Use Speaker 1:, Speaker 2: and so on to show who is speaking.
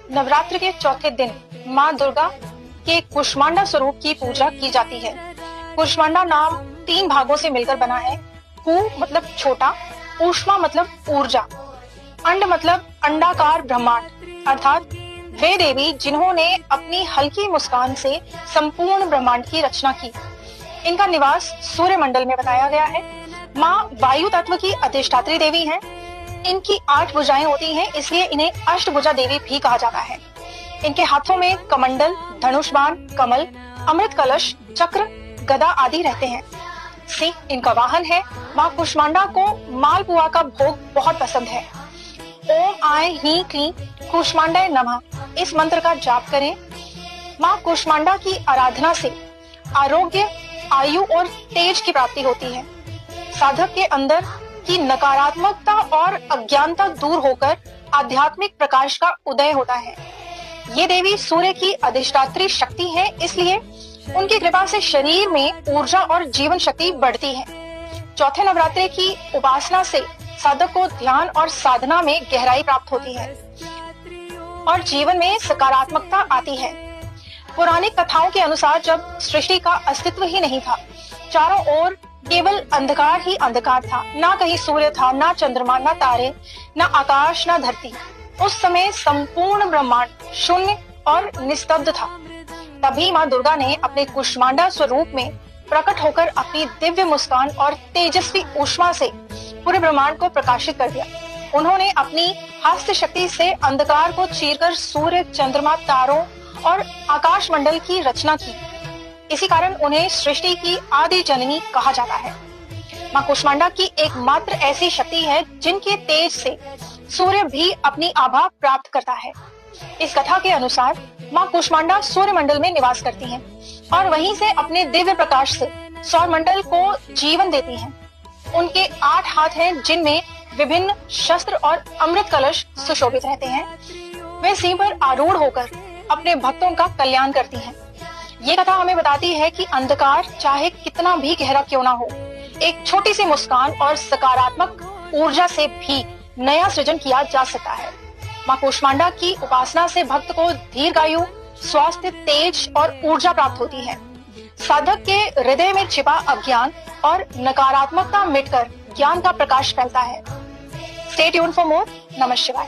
Speaker 1: नवरात्र के चौथे दिन माँ दुर्गा के कुष्मांडा स्वरूप की पूजा की जाती है। कुष्मांडा नाम 3 भागों से मिलकर बना है। कु मतलब छोटा, ऊष्मा मतलब ऊर्जा, अंड मतलब अंडाकार ब्रह्मांड, अर्थात वे देवी जिन्होंने अपनी हल्की मुस्कान से संपूर्ण ब्रह्मांड की रचना की। इनका निवास सूर्य मंडल में बताया गया है। माँ वायु तत्व की अधिष्ठात्री देवी हैं। इनकी 8 भुजाएं होती हैं, इसलिए इन्हें अष्टभुजा देवी भी कहा जाता है। इनके हाथों में कमंडल, धनुष बाण, कमल, अमृत कलश, चक्र, गदा आदि रहते हैं। सिंह इनका वाहन है। माँ कुष्मांडा को मालपुआ का भोग बहुत पसंद है। ओम आय ही क्लीं कुष्मांडाय नमः इस मंत्र का जाप करें। माँ कुष्मांडा की आराधना से आरोग्य, आयु और तेज की प्राप्ति होती है। साधक के अंदर की नकारात्मकता और अज्ञानता दूर होकर आध्यात्मिक प्रकाश का उदय होता है। ये देवी सूर्य की अधिष्ठात्री शक्ति है, इसलिए उनकी कृपा से शरीर में ऊर्जा और जीवन शक्ति बढ़ती है। चौथे नवरात्रे की उपासना से साधक को ध्यान और साधना में गहराई प्राप्त होती है और जीवन में सकारात्मकता आती है। पौराणिक कथाओं के अनुसार जब सृष्टि का अस्तित्व ही नहीं था, चारों ओर केवल अंधकार ही अंधकार था, ना कहीं सूर्य था, ना चंद्रमा, ना तारे, ना आकाश, ना धरती। उस समय संपूर्ण ब्रह्मांड शून्य और निस्तब्ध था। तभी माँ दुर्गा ने अपने कुष्मांडा स्वरूप में प्रकट होकर अपनी दिव्य मुस्कान और तेजस्वी ऊष्मा से पूरे ब्रह्मांड को प्रकाशित कर दिया। उन्होंने अपनी हस्त शक्ति से अंधकार को चीरकर सूर्य, चंद्रमा, तारों और आकाश मंडल की रचना की। इसी कारण उन्हें सृष्टि की आदि जननी कहा जाता है। माँ कुष्मांडा की एकमात्र ऐसी शक्ति है जिनके तेज से सूर्य भी अपनी आभा प्राप्त करता है। इस कथा के अनुसार माँ कुष्मांडा सूर्य मंडल में निवास करती हैं और वहीं से अपने दिव्य प्रकाश से सौर मंडल को जीवन देती हैं। उनके 8 हाथ हैं, जिनमें विभिन्न शस्त्र और अमृत कलश सुशोभित रहते हैं। वे सिंह पर आरूढ़ होकर अपने भक्तों का कल्याण करती हैं। ये कथा हमें बताती है कि अंधकार चाहे कितना भी गहरा क्यों ना हो, एक छोटी सी मुस्कान और सकारात्मक ऊर्जा से भी नया सृजन किया जा सकता है। माँ कुष्मांडा की उपासना से भक्त को दीर्घायु, स्वास्थ्य, तेज और ऊर्जा प्राप्त होती है। साधक के हृदय में छिपा अज्ञान और नकारात्मकता मिटकर ज्ञान का प्रकाश फैलता है। Stay tuned for more. नमः शिवाय।